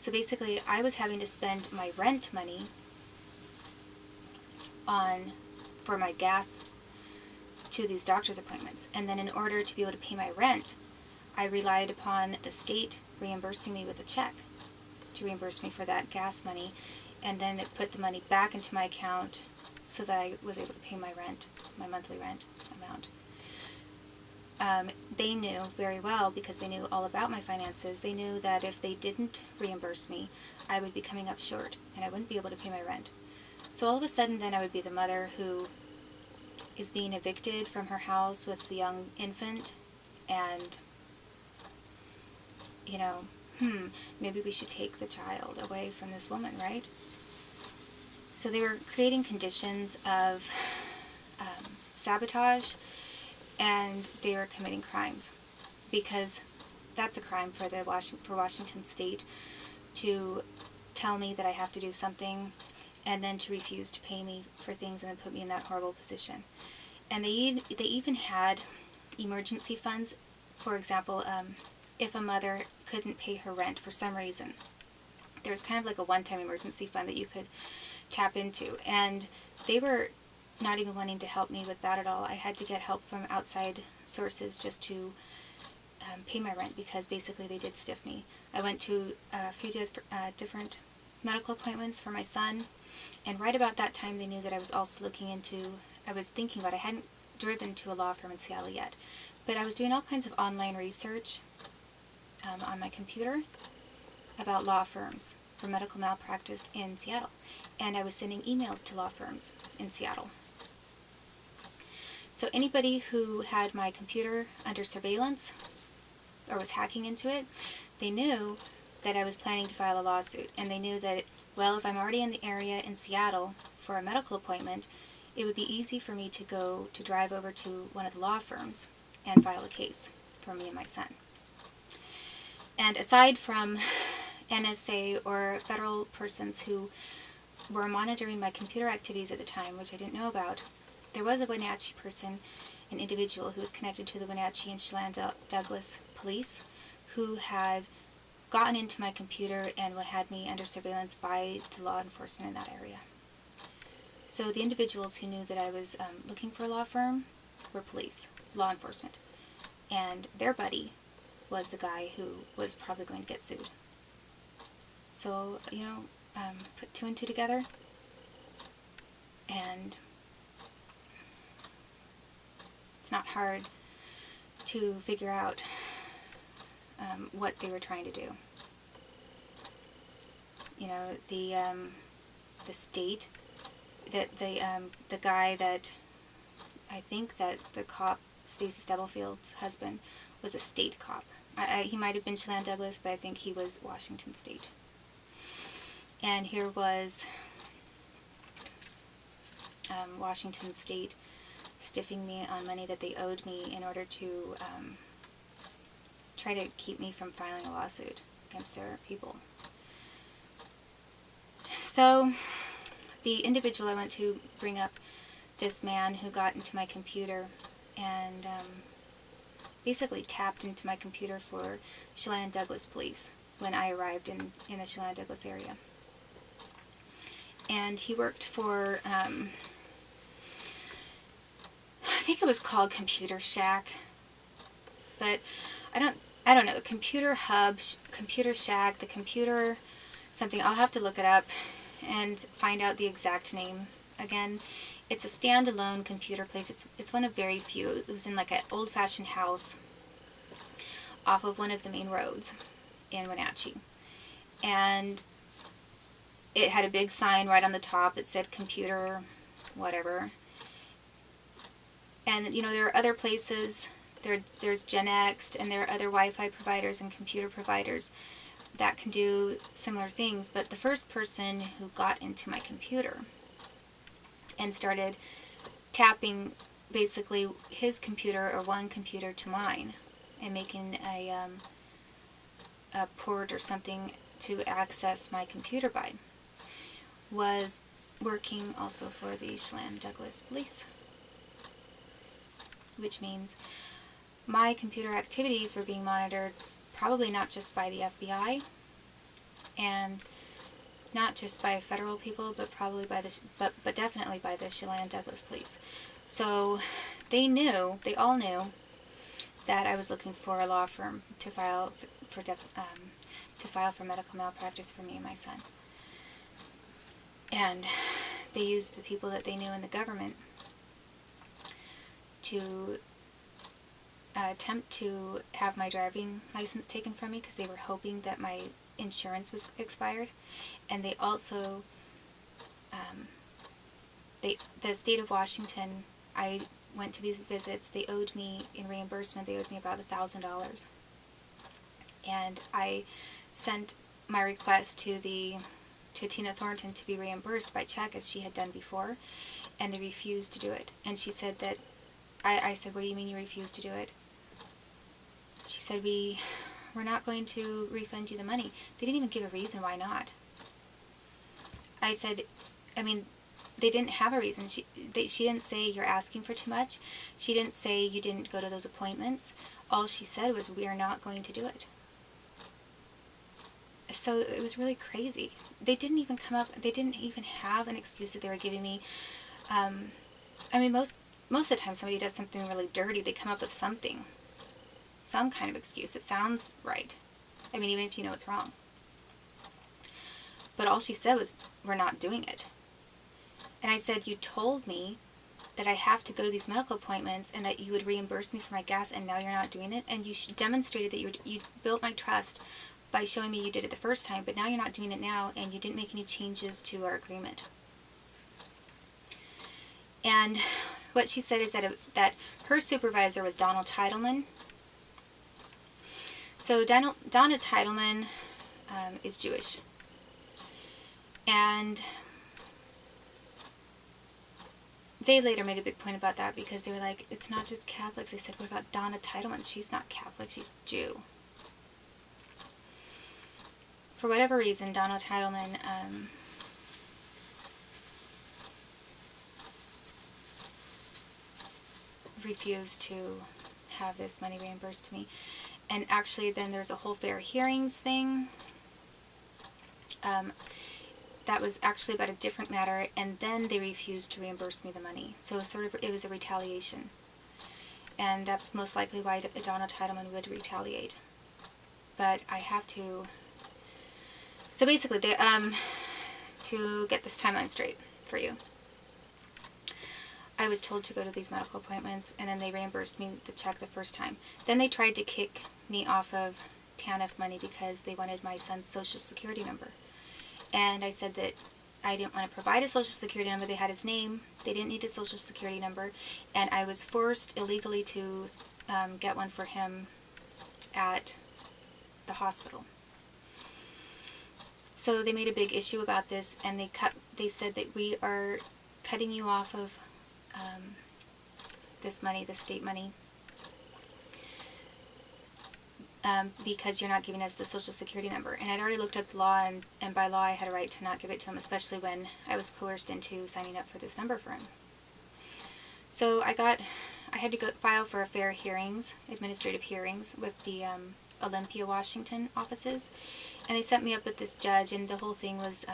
So basically, I was having to spend my rent money on for my gas to these doctor's appointments. And then in order to be able to pay my rent, I relied upon the state reimbursing me with a check to reimburse me for that gas money, and then it put the money back into my account so that I was able to pay my rent, my monthly rent amount. They knew very well, because they knew all about my finances, they knew that if they didn't reimburse me, I would be coming up short and I wouldn't be able to pay my rent. So all of a sudden then I would be the mother who is being evicted from her house with the young infant, and, you know, maybe we should take the child away from this woman, right? So they were creating conditions of sabotage, and they were committing crimes, because that's a crime for Washington State to tell me that I have to do something and then to refuse to pay me for things and then put me in that horrible position. And they even had emergency funds. For example, if a mother couldn't pay her rent for some reason, there was kind of like a one-time emergency fund that you could tap into, and they were not even wanting to help me with that at all. I had to get help from outside sources just to pay my rent, because basically they did stiff me. I went to a few different medical appointments for my son, and right about that time they knew that I was also I was thinking about, I hadn't driven to a law firm in Seattle yet, but I was doing all kinds of online research on my computer about law firms for medical malpractice in Seattle, and I was sending emails to law firms in Seattle. So anybody who had my computer under surveillance or was hacking into it, they knew that I was planning to file a lawsuit, and they knew that, well, if I'm already in the area in Seattle for a medical appointment, it would be easy for me to drive over to one of the law firms and file a case for me and my son. And aside from NSA or federal persons who were monitoring my computer activities at the time, which I didn't know about, there was a Wenatchee person, an individual who was connected to the Wenatchee and Chelan Douglas police, who had gotten into my computer and had me under surveillance by the law enforcement in that area. So the individuals who knew that I was looking for a law firm were police, law enforcement, and their buddy was the guy who was probably going to get sued. So, put two and two together, and it's not hard to figure out what they were trying to do. The state, that the guy that, I think that the cop, Stacey Stubblefield's husband, was a state cop. He might have been Chelan Douglas, but I think he was Washington State. And here was Washington State stiffing me on money that they owed me in order to try to keep me from filing a lawsuit against their people. So the individual I went to bring up, this man who got into my computer and basically tapped into my computer for Chelan Douglas police when I arrived in the Chelan Douglas area. And he worked for, I think it was called Computer Shack, but I don't know, Computer Hub, Computer Shack, the computer something. I'll have to look it up and find out the exact name again. It's a standalone computer place. It's one of very few. It was in like an old-fashioned house off of one of the main roads in Wenatchee. And it had a big sign right on the top that said computer whatever. And there are other places. There's GenX, and there are other Wi-Fi providers and computer providers that can do similar things. But the first person who got into my computer and started tapping basically his computer or one computer to mine and making a port or something to access my computer by was working also for the Chelan Douglas police, which means my computer activities were being monitored, probably not just by the FBI, and not just by federal people, but probably by but definitely by the Chelan Douglas police. So they all knew that I was looking for a law firm to file for medical malpractice for me and my son. And they used the people that they knew in the government to attempt to have my driving license taken from me because they were hoping that my insurance was expired. And they also, the state of Washington, I went to these visits, they owed me, in reimbursement, they owed me about $1,000. And I sent my request to Tina Thornton to be reimbursed by check as she had done before, and they refused to do it. And she said that, I said, what do you mean you refused to do it? She said, we're not going to refund you the money. They didn't even give a reason why not. I said, they didn't have a reason. She didn't say you're asking for too much. She didn't say you didn't go to those appointments. All she said was, we are not going to do it. So it was really crazy. They didn't even have an excuse that they were giving me. Most of the time somebody does something really dirty, they come up with something. Some kind of excuse that sounds right. Even if you know it's wrong. But all she said was, we're not doing it. And I said, you told me that I have to go to these medical appointments and that you would reimburse me for my gas, and now you're not doing it? And you demonstrated that you built my trust by showing me you did it the first time, but now you're not doing it now, and you didn't make any changes to our agreement. And what she said is that her supervisor was Donald Titleman. So Donald Titleman is Jewish. And they later made a big point about that because they were like, it's not just Catholics. They said, what about Donna Titleman? She's not Catholic, she's Jew. For whatever reason, Donald Titleman refused to have this money reimbursed to me. And actually then there's a whole fair hearings thing. That was actually about a different matter, and then they refused to reimburse me the money. So it was a retaliation. And that's most likely why Donna Titleman would retaliate. But I have to... So basically, to get this timeline straight for you, I was told to go to these medical appointments, and then they reimbursed me the check the first time. Then they tried to kick me off of TANF money because they wanted my son's social security number. And I said that I didn't want to provide a social security number. They had his name. They didn't need a social security number. And I was forced illegally to get one for him at the hospital. So they made a big issue about this, and they said that we are cutting you off of this money, the state money, because you're not giving us the social security number. And I'd already looked up the law, and by law I had a right to not give it to him, especially when I was coerced into signing up for this number for him. So I had to go file for a fair hearings, administrative hearings, with the Olympia, Washington offices, and they set me up with this judge, and the whole thing was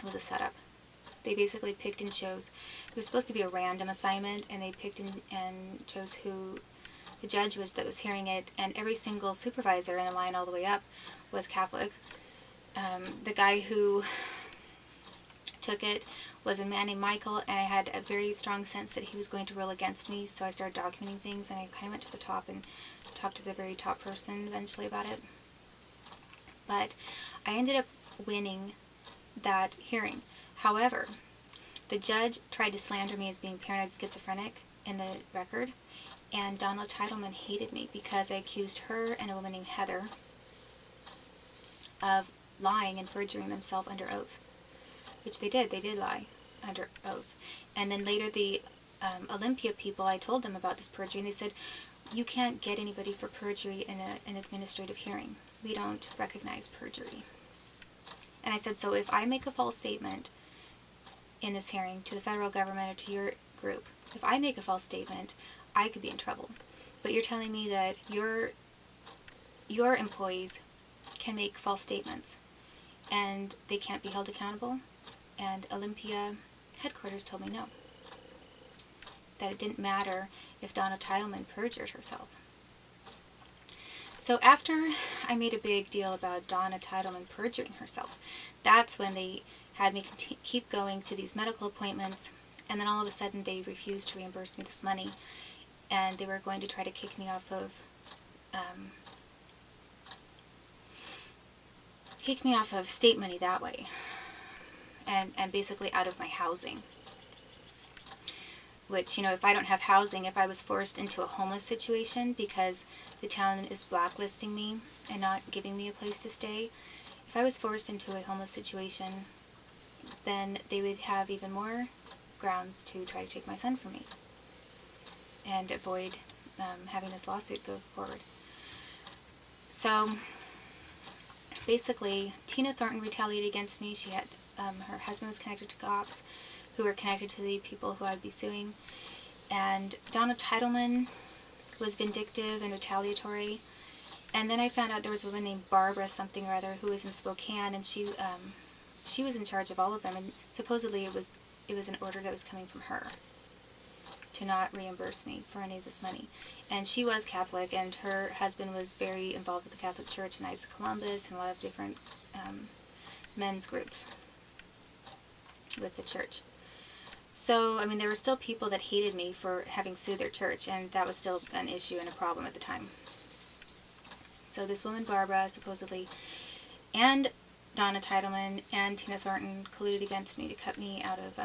a setup. They basically picked and chose. It was supposed to be a random assignment, and they picked and chose who the judge was that was hearing it, and every single supervisor in the line all the way up was Catholic. The guy who took it was a man named Michael, and I had a very strong sense that he was going to rule against me, so I started documenting things, and I kind of went to the top and talked to the very top person eventually about it. But I ended up winning that hearing. However, the judge tried to slander me as being paranoid schizophrenic in the record, and Donald Titleman hated me because I accused her and a woman named Heather of lying and perjuring themselves under oath, which they did. They did lie under oath. And then later the Olympia people, I told them about this perjury, and they said, you can't get anybody for perjury in an administrative hearing. We don't recognize perjury. And I said, so if I make a false statement in this hearing to the federal government or to your group, if I make a false statement, I could be in trouble. But you're telling me that your employees can make false statements and they can't be held accountable. And Olympia headquarters told me no. That it didn't matter if Donna Teitelman perjured herself. So after I made a big deal about Donna Teitelman perjuring herself, that's when they had me keep going to these medical appointments, and then all of a sudden they refused to reimburse me this money, and they were going to try to kick me off of state money that way, and basically out of my housing. Which, if I don't have housing, if I was forced into a homeless situation because the town is blacklisting me and not giving me a place to stay, if I was forced into a homeless situation, then they would have even more grounds to try to take my son from me and avoid having this lawsuit go forward. So basically, Tina Thornton retaliated against me. She had her husband was connected to cops who were connected to the people who I would be suing. And Donna Teitelman was vindictive and retaliatory. And then I found out there was a woman named Barbara something or other who was in Spokane, and she was in charge of all of them. And supposedly it was an order that was coming from her to not reimburse me for any of this money. And she was Catholic, and her husband was very involved with the Catholic Church, Knights of Columbus, and a lot of different men's groups with the church. So, there were still people that hated me for having sued their church, and that was still an issue and a problem at the time. So this woman, Barbara, supposedly, and Donna Teitelman and Tina Thornton colluded against me to cut me out of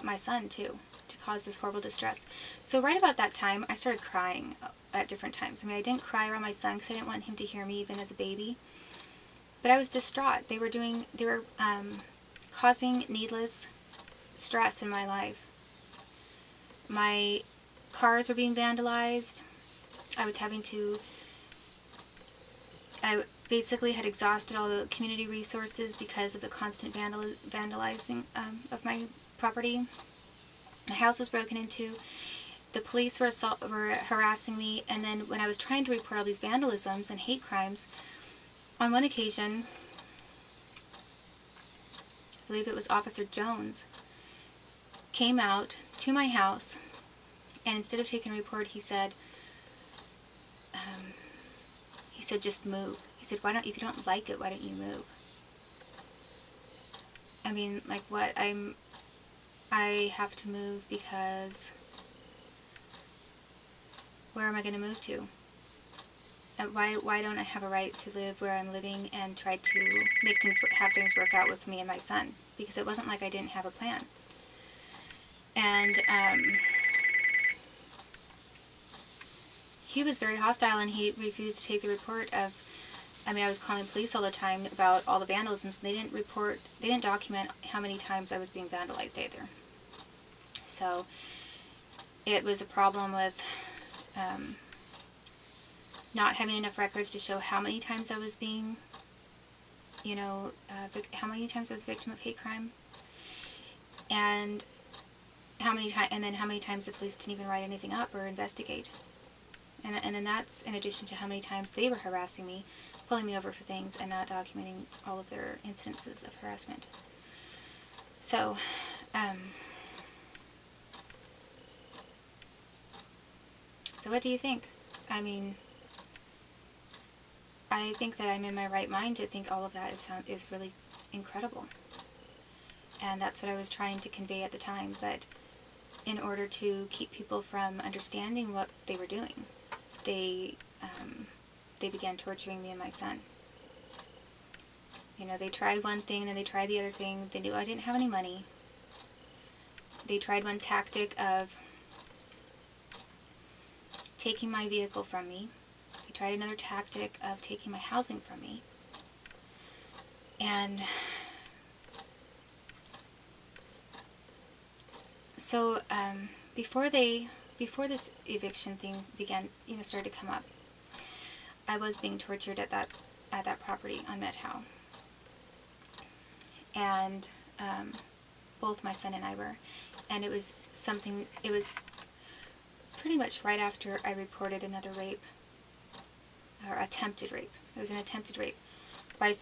my son, too, to cause this horrible distress. So right about that time, I started crying at different times. I didn't cry around my son because I didn't want him to hear me even as a baby. But I was distraught. They were causing needless stress in my life. My cars were being vandalized. I basically had exhausted all the community resources because of the constant vandalizing of my property. My house was broken into. The police were harassing me, and then when I was trying to report all these vandalisms and hate crimes, on one occasion, I believe it was Officer Jones, came out to my house, and instead of taking a report, he said, just move. He said, if you don't like it, why don't you move? Like what? I have to move because where am I going to move to? Why don't I have a right to live where I'm living and try to have things work out with me and my son? Because it wasn't like I didn't have a plan. And he was very hostile, and he refused to take the report of, I was calling police all the time about all the vandalisms, and they didn't document how many times I was being vandalized either. So it was a problem with not having enough records to show how many times I was being, how many times I was a victim of hate crime, and how many times the police didn't even write anything up or investigate. And then that's in addition to how many times they were harassing me, pulling me over for things, and not documenting all of their incidences of harassment. So, so what do you think? I think that I'm in my right mind to think all of that is really incredible. And that's what I was trying to convey at the time, but in order to keep people from understanding what they were doing, they began torturing me and my son. They tried one thing, then they tried the other thing. They knew I didn't have any money. They tried one tactic of taking my vehicle from me. They tried another tactic of taking my housing from me. And so before this eviction things began, started to come up, I was being tortured at that property on Methow. And both my son and I were. And it was pretty much right after I reported another rape, or attempted rape. It was an attempted rape by